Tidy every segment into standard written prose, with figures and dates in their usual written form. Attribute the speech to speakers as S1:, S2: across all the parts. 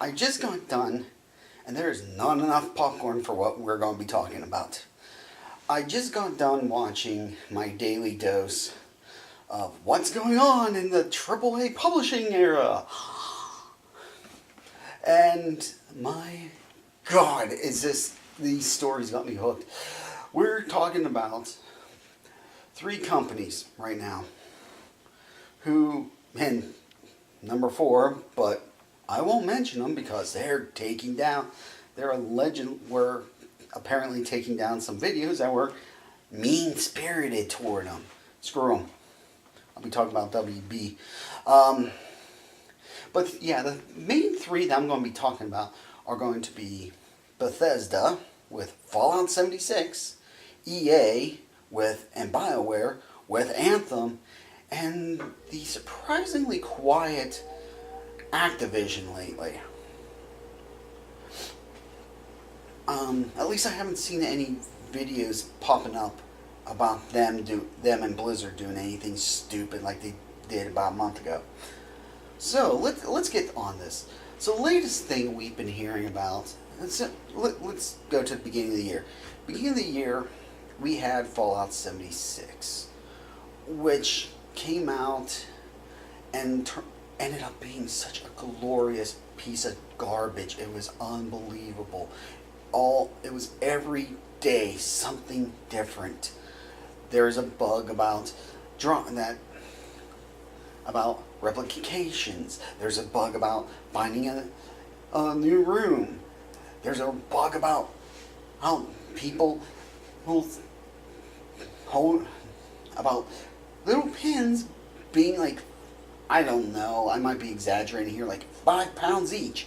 S1: I just got done, and there is not enough popcorn for what we're going to be talking about. I just got done watching my daily dose of what's going on in the AAA publishing era. And my God, these stories got me hooked. We're talking about 3 companies right now who, and number 4, but I won't mention them because they're were apparently taking down some videos that were mean-spirited toward them. Screw them. I'll be talking about WB. But yeah, the main 3 that I'm going to be talking about are going to be Bethesda with Fallout 76, EA and BioWare with Anthem, and the surprisingly quiet Activision lately. At least I haven't seen any videos popping up about them and Blizzard doing anything stupid like they did about a month ago. So let's get on this. So the latest thing we've been hearing about. Let's go to the beginning of the year. Beginning of the year, we had Fallout 76, which came out and ended up being such a glorious piece of garbage. It was unbelievable. It was every day something different. There's a bug about replications. There's a bug about finding a new room. There's a bug about how people will hold about little pins being like, I don't know, I might be exaggerating here, like 5 pounds each.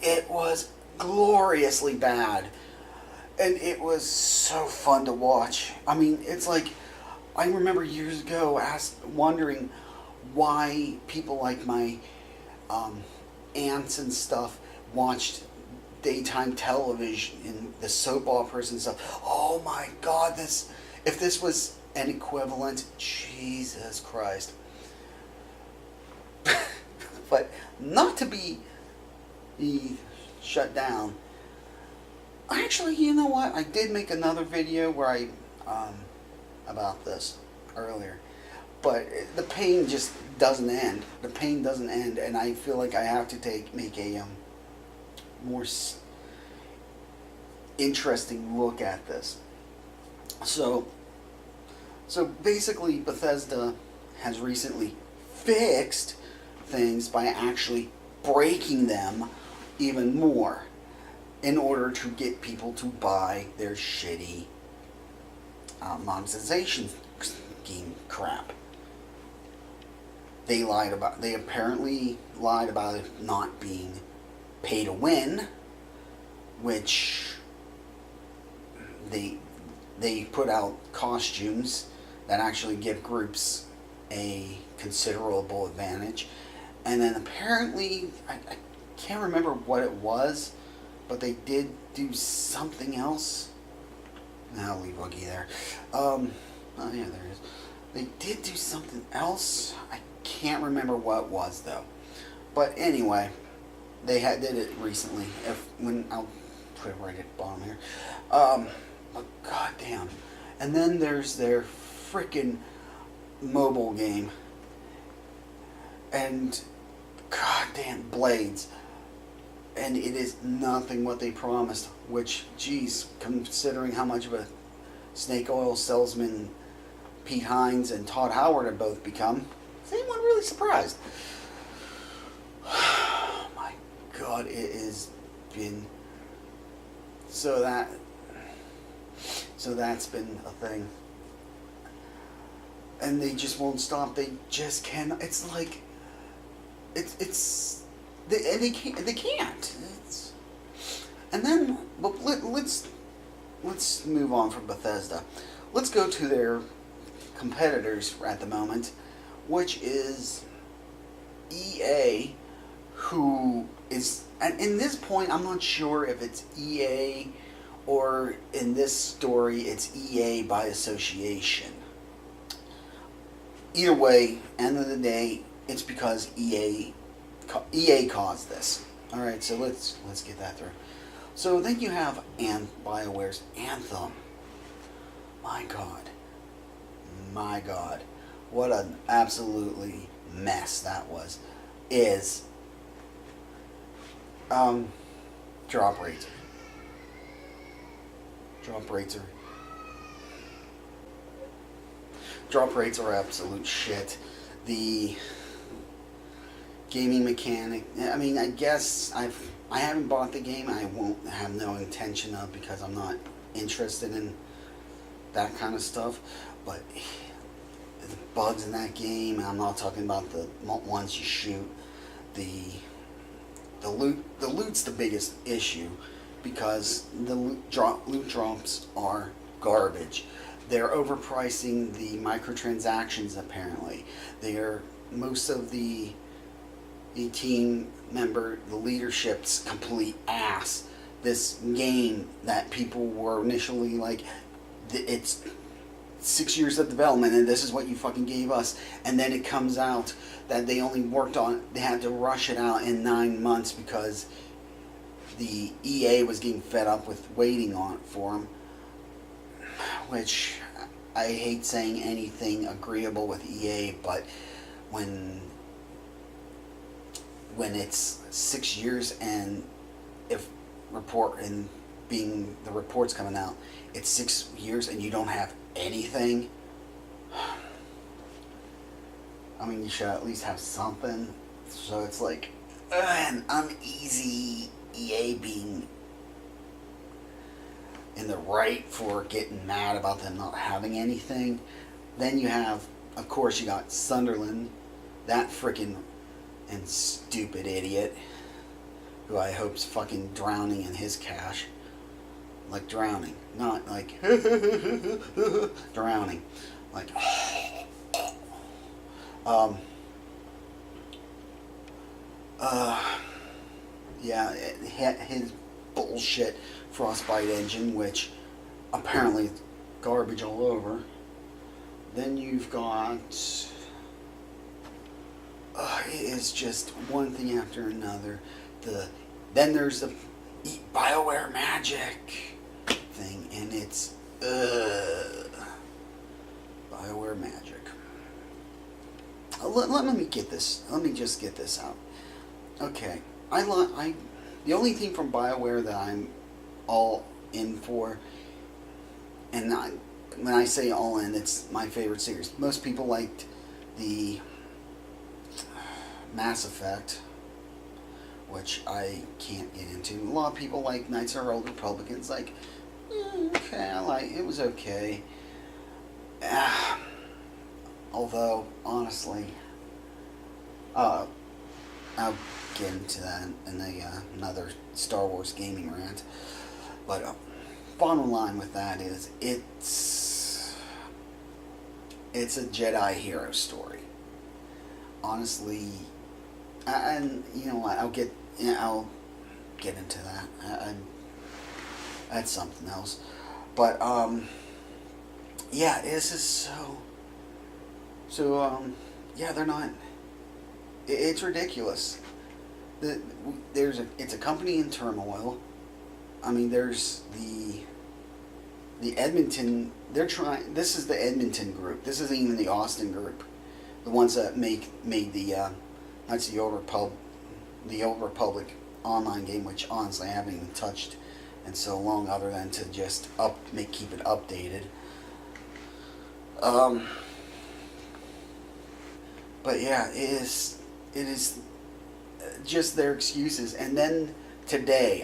S1: It was gloriously bad. And it was so fun to watch. I mean, it's like, I remember years ago wondering why people like my aunts and stuff watched daytime television and the soap operas and stuff. Oh my God, if this was an equivalent, Jesus Christ. But not to be shut down. Actually, you know what? I did make another video where about this earlier. But the pain just doesn't end. The pain doesn't end, and I feel like I have to make a more interesting look at this. So basically, Bethesda has recently fixed things by actually breaking them even more in order to get people to buy their shitty monetization scheme crap. They apparently lied about it not being pay to win, which they put out costumes that actually give groups a considerable advantage. And then apparently, I can't remember what it was, but they did do something else. I'll leave Woogie there. Oh yeah, there it is. They did do something else. I can't remember what it was though. But anyway, they did it recently. I'll put it right at the bottom here. But goddamn. And then there's their frickin' mobile game. And goddamn Blades. And it is nothing what they promised. Which, geez, considering how much of a snake oil salesman Pete Hines and Todd Howard have both become, is anyone really surprised? Oh my God, it has been so that's been a thing. And they just won't stop. They just cannot. It's like they can't. And then let's move on from Bethesda. Let's go to their competitors at the moment, which is EA, who is, and in this point I'm not sure if it's EA or in this story it's EA by association. Either way, end of the day, it's because EA caused this. All right, so let's get that through. So then you have BioWare's Anthem. My God, what an absolutely mess that was. Is drop rates. Drop rates are absolute shit. The gaming mechanic. I mean, I guess I haven't bought the game. I won't have no intention of, because I'm not interested in that kind of stuff. But the bugs in that game, and I'm not talking about the ones you shoot. The loot's the biggest issue, because the loot drops are garbage. They're overpricing the microtransactions. Apparently, most of the team member, the leadership's complete ass. This game that people were initially like, it's 6 years of development and this is what you fucking gave us, and then it comes out that they only worked on, they had to rush it out in 9 months because the EA was getting fed up with waiting on it for them, which I hate saying anything agreeable with EA, but when it's 6 years and if the reports coming out, it's 6 years and you don't have anything. I mean, you should at least have something. So it's like an uneasy EA being in the right for getting mad about them not having anything. Then you have, of course, you got Sunderland, that freaking and stupid idiot, who I hope's fucking drowning in his cash. Like drowning, not like drowning, like yeah, his bullshit Frostbite engine, which apparently is garbage all over. Then you've got it is just one thing after another. Then there's the BioWare Magic thing, and it's BioWare Magic. Let me get this. Let me just get this out. Okay, the only thing from BioWare that I'm all in for, and when I say all in, it's my favorite series. Most people liked the Mass Effect, which I can't get into. A lot of people like Knights of the Old Republic. It's like, okay, it was okay. Although, honestly, I'll get into that in another Star Wars gaming rant. But bottom line with that is, it's a Jedi hero story. Honestly, and you know what? I'll get into that. That's something else. But yeah, this is so. Yeah, they're not. It's ridiculous. It's a company in turmoil. I mean, there's the Edmonton. This is the Edmonton group. This isn't even the Austin group. The ones that made the Knights of the Old Republic online game, which honestly I haven't even touched in so long, other than to just keep it updated. But yeah, it is just their excuses. And then today,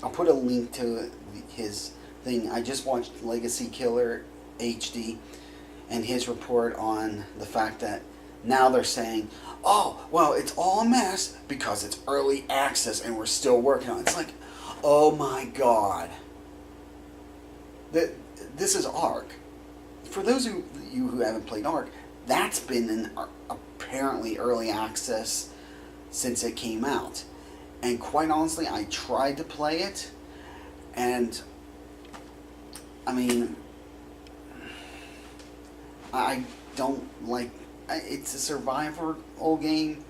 S1: I'll put a link to his thing. I just watched Legacy Killer HD and his report on the fact that now they're saying, oh, well, it's all a mess because it's early access and we're still working on it. It's like, oh my God. This is ARK. For those of you who haven't played ARK, that's been in apparently early access since it came out. And quite honestly, I tried to play it, and I mean, I don't like, it's a survival game,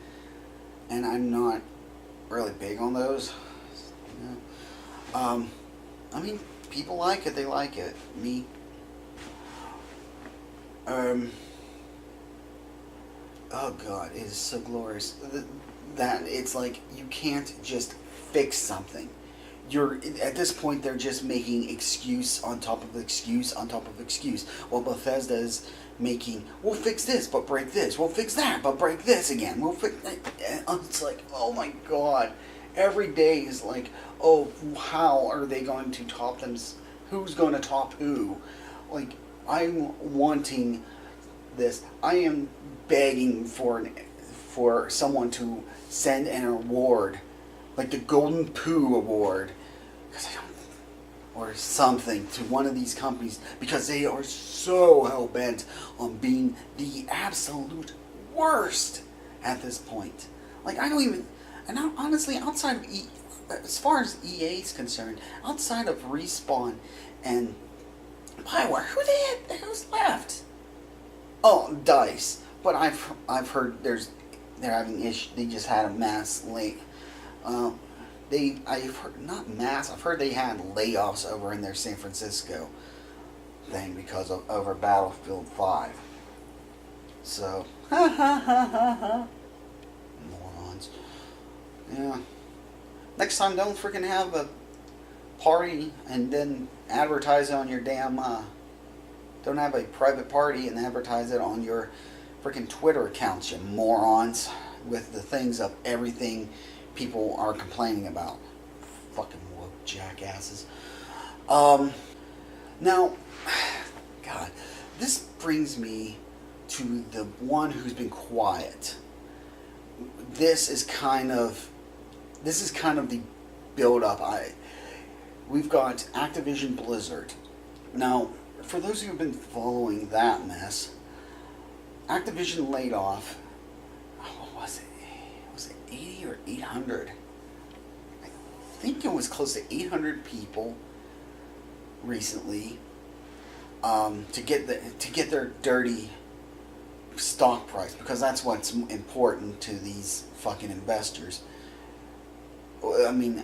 S1: and I'm not really big on those. You know? I mean, people like it. They like it. Me. Oh God, it is so glorious that it's like you can't just fix something. You're at this point they're just making excuse on top of excuse on top of excuse. Well, Bethesda is making, we'll fix this but break this. We'll fix that but break this again. We'll fix. It's like, oh my God, every day is like, oh, how are they going to top them? Who's going to top who? Like, I'm wanting this. I am begging for someone to send an award, like the Golden Poo Award, because I don't, or something to one of these companies, because they are so hell bent on being the absolute worst at this point. Like, I don't even, and honestly, outside of as far as EA is concerned, outside of Respawn and BioWare, who's left? Oh, DICE. But I've heard they're having issues. They just had a mass I've heard, not mass. I've heard they had layoffs over in their San Francisco thing because of over Battlefield 5. So, morons. Yeah. Next time, don't freaking have a party and then advertise it on your damn. Don't have a private party and advertise it on your freaking Twitter accounts, you morons, with the things of everything people are complaining about. Fucking woke jackasses. Now, God, this brings me to the one who's been quiet. This is kind of the build-up. We've got Activision Blizzard. Now, for those who have been following that mess, Activision laid off, what was it? Was it 80 or 800? I think it was close to 800 people recently to get their dirty stock price, because that's what's important to these fucking investors. I mean,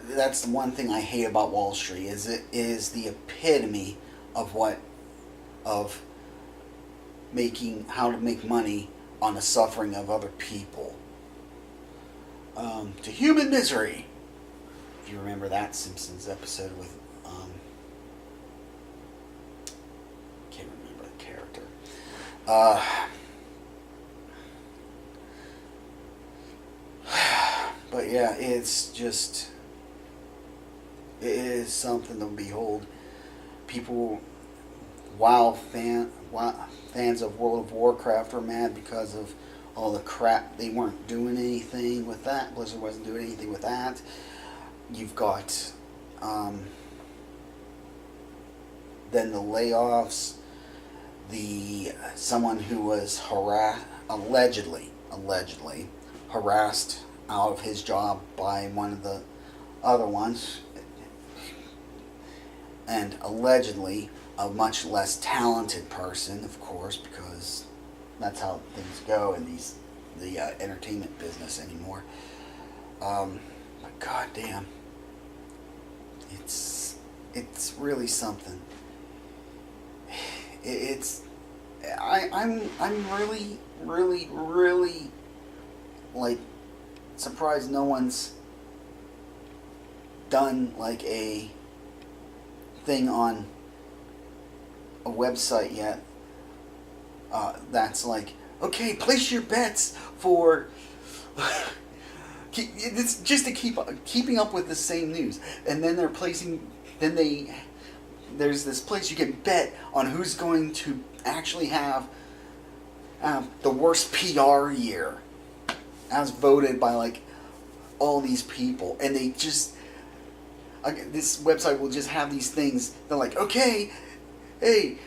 S1: that's the one thing I hate about Wall Street, is it is the epitome of how to make money on the suffering of other people. To human misery. If you remember that Simpsons episode with, can't remember the character. But yeah, it's just, it is something to behold. People, fans of World of Warcraft are mad because of all the crap. They weren't doing anything with that. Blizzard wasn't doing anything with that. You've got then the layoffs. Someone who was allegedly harassed out of his job by one of the other ones, and allegedly a much less talented person, of course, because that's how things go in the entertainment business anymore. But goddamn, it's really something. I'm really like surprised no one's done like a thing on a website yet that's like, okay, place your bets for it's just to keeping up with the same news, and then there's this place you can bet on who's going to actually have the worst PR year as voted by like all these people, and they just this website will just have these things. They're like, okay, hey,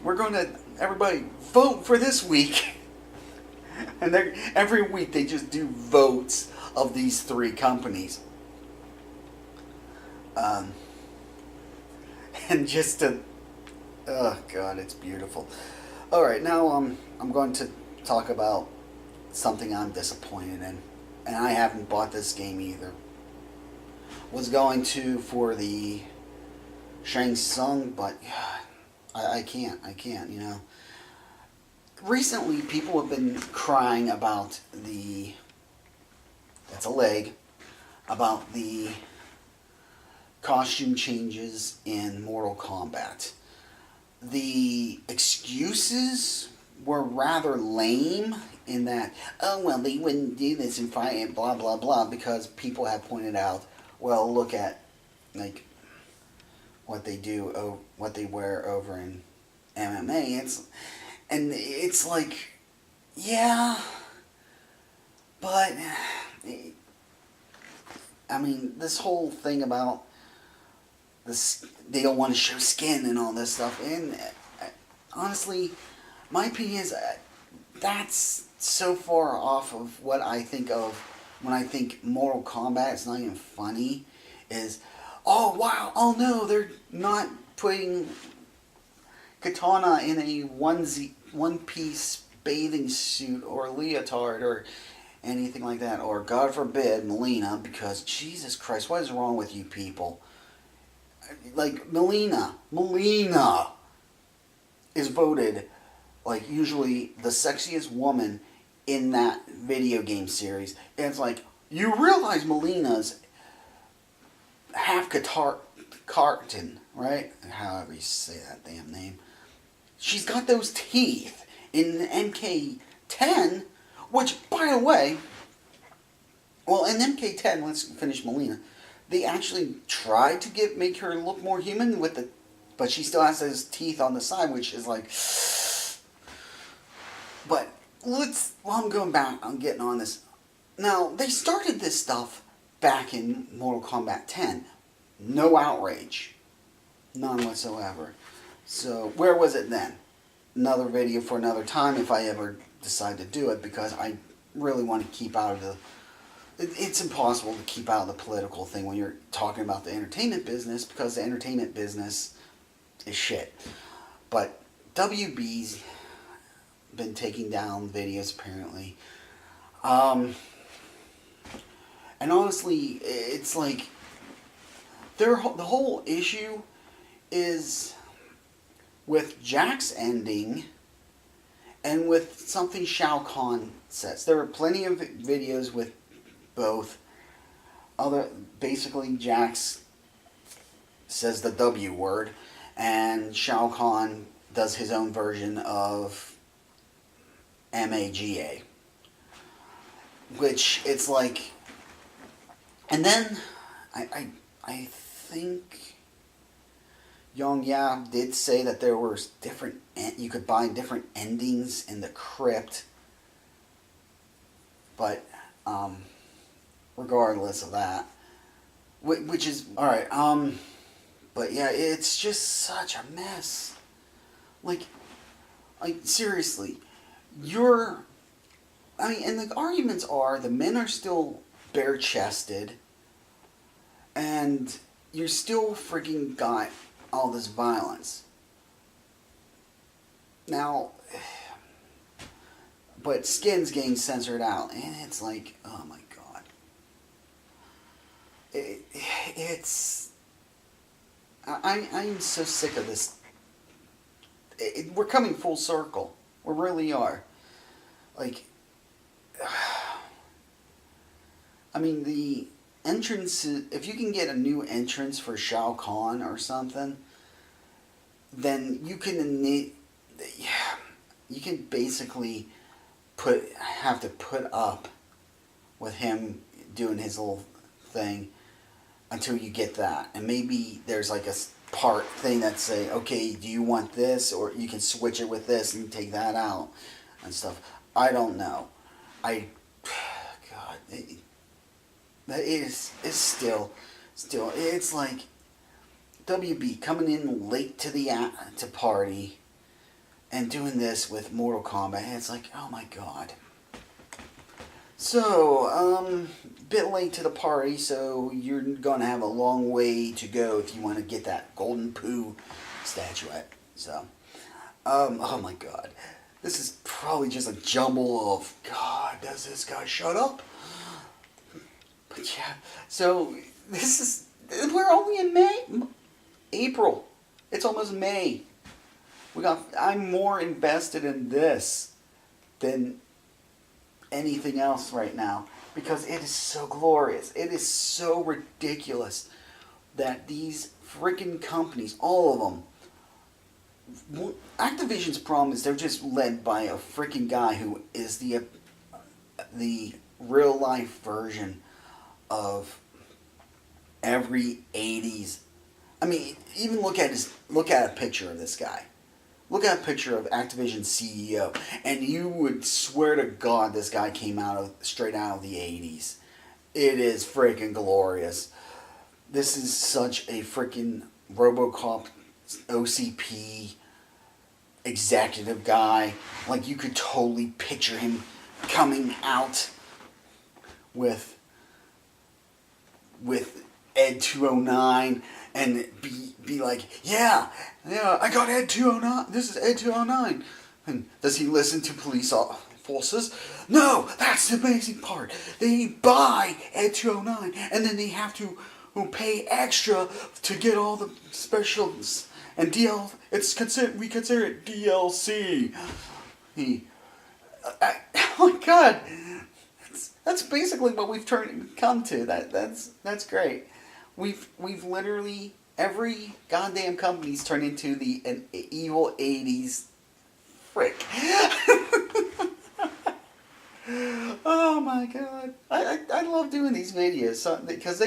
S1: we're going to, everybody vote for this week. And every week they just do votes of these three companies. And just to, oh God, it's beautiful. Alright, now I'm going to talk about something I'm disappointed in. and I haven't bought this game either. Was going to for the Shang Tsung, but I can't, you know. Recently, people have been crying about that's a leg, about the costume changes in Mortal Kombat. The excuses were rather lame in that, oh, well, they wouldn't do this and fight and blah, blah, blah, because people have pointed out, well, look at, like, what they do, what they wear over in MMA. It's like, yeah, but, I mean, this whole thing about this, they don't want to show skin and all this stuff, and honestly, my opinion is that's so far off of what I think of when I think Mortal Kombat. It's not even funny. Is, oh wow, oh no, they're not putting Katana in a one-piece bathing suit or leotard or anything like that, or God forbid Melina, because Jesus Christ, what is wrong with you people? Like Melina is voted like usually the sexiest woman in that video game series. And it's like, you realize Melina's half carton, right? However you say that damn name. She's got those teeth in MK10, which, by the way, well, in MK10, let's finish Melina. They actually tried to make her look more human but she still has those teeth on the side, which is like. But while I'm going back, I'm getting on this. Now, they started this stuff back in Mortal Kombat 10. No outrage. None whatsoever. So, where was it then? Another video for another time if I ever decide to do it, because I really want to keep out of the. It's impossible to keep out of the political thing when you're talking about the entertainment business, because the entertainment business is shit. But WB's been taking down videos apparently. And honestly, it's like the whole issue is with Jack's ending and with something Shao Kahn says. There are plenty of videos with both. Basically, Jax says the W word, and Shao Kahn does his own version of MAGA. Which, it's like, and then I think Yong Ya did say that there were you could buy different endings in the crypt, but regardless of that, which is alright, but yeah, it's just such a mess. Like seriously, and the arguments are the men are still bare-chested, and you're still freaking got all this violence. Now, but skin's getting censored out, and it's like, oh my god. I'm so sick of this. We're coming full circle. We really are. Like, I mean, the entrance, if you can get a new entrance for Shao Kahn or something, then you can basically have to put up with him doing his little thing until you get that. And maybe there's like a part thing that say, okay, do you want this? Or you can switch it with this and take that out and stuff. I don't know. God, it's still, it's like WB coming in late to party and doing this with Mortal Kombat. It's like, oh my god. So, bit late to the party, so you're gonna have a long way to go if you want to get that golden poo statuette. So, oh my god. This is probably just a jumble of, God, does this guy shut up? But yeah, so this is, we're only in May, April. It's almost May. I'm more invested in this than anything else right now because it is so glorious. It is so ridiculous that these freaking companies, all of them, Activision's problem is they're just led by a freaking guy who is the real life version of every 80s. I mean, even look at a picture of this guy. Look at a picture of Activision's CEO, and you would swear to God this guy came straight out of the 80s. It is freaking glorious. This is such a freaking RoboCop OCP executive guy. Like, you could totally picture him coming out with Ed 209 and be like, yeah, I got Ed 209. This is Ed 209. And does he listen to police forces? No, that's the amazing part. They buy Ed 209 and then they have to pay extra to get all the specials and we consider it DLC. Oh my God. That's basically what we've come to. That's great. We've literally, every goddamn company's turned into an evil 80s frick. Oh my God. I love doing these videos because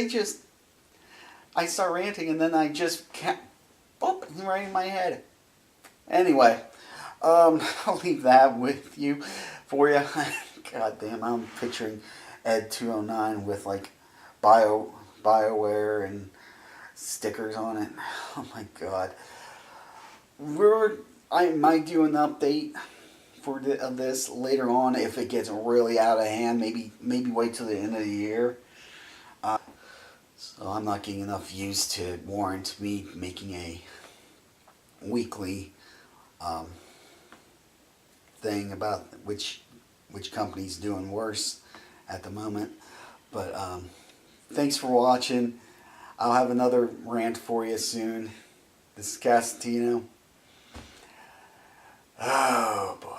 S1: I start ranting and then I just can't, right in my head. Anyway, I'll leave that with you for you. God damn, I'm picturing Ed 209 with like BioWare and stickers on it. Oh my God. I might do an update of this later on if it gets really out of hand. Maybe wait till the end of the year. So I'm not getting enough views to warrant me making a weekly thing about which company's doing worse at the moment. But thanks for watching. I'll have another rant for you soon. This is Castantino. Oh boy.